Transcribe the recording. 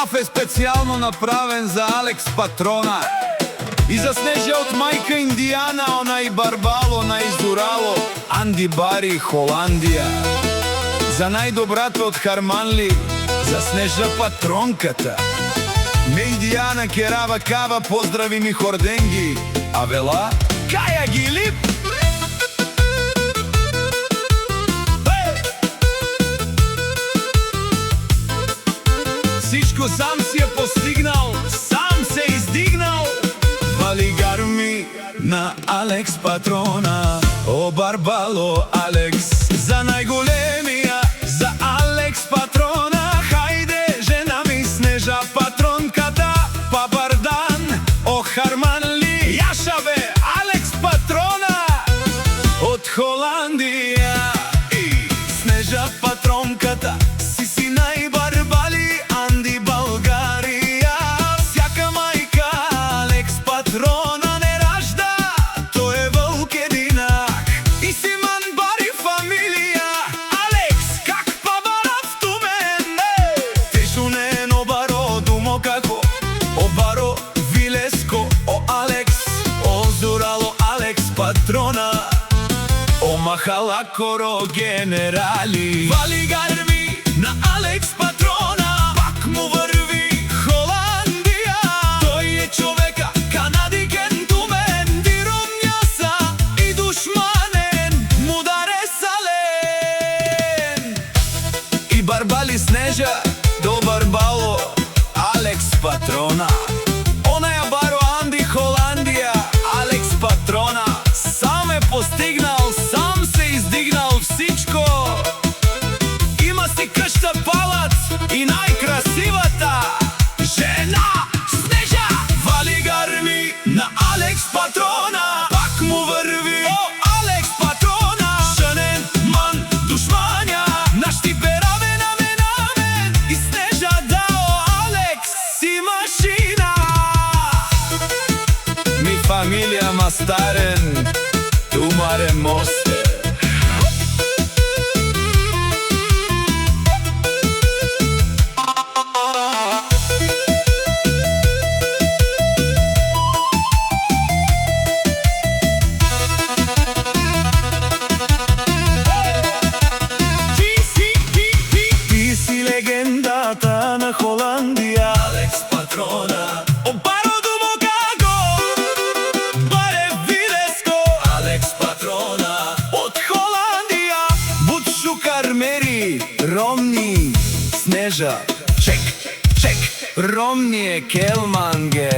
кафе специјално направен за Алекс Патрона. И за Снежа од мајка Индијана, она и Барбало, наизурало, Анди Бари, Холандија. За најдобрато од Харманли, за Снежа патронката. Медијана Керава Кава, поздрави ми Хорденги, Авела, Каја Гилип. Сичко сам си е постигнал, сам се издигнал. Вали гарми на Алекс Патрона. О, Барбало, Алекс, за најголемија, за Алекс Патрона. Хајде, жена ми Снежа патронката, па Бардан, о Харманли, Јашаве, Алекс Патрона. Од Холандија, Снежа патронката, си најбарбали, Анди Българија. Сјака мајка Алекс Патрона не ражда, тој е вълк единак. И си ман бари фамилија, Алекс, как па барав ту мен. Тешунен обаро думо како, обаро Вилеско, о Алекс, о Зурало Алекс Патрона. О махала коро генерали. Вали гарми на Алекс Патрона, пак му врви Холандија. Тој е човека, канадикен тумен, дирумњаса и душманен, мудар е сален. И Барбали Снежа, до Барбало, Алекс Патрона. Она ја баро Анди Холандија, Алекс Патрона. Сам е постигнал, сам се издигнал всичко. Има си къща, палац и најкрасивата жена Снежа. Вали гарми на Алекс Патрона, пак му врви, о Алекс Патрона. Шанен ман душмања, нашти бераве на мен. И Снежа дао Алекс си машина. Ми фамилија Мастарен, Тумаре Мосте. Ти си легендата на Холандија, Алекс Патрона. О баро думо како, баре Вилеско, Алекс Патрона. Од Холандија, Бутшу Кармери, Ромни, Снежа, чек, чек, Ромни е Келманге.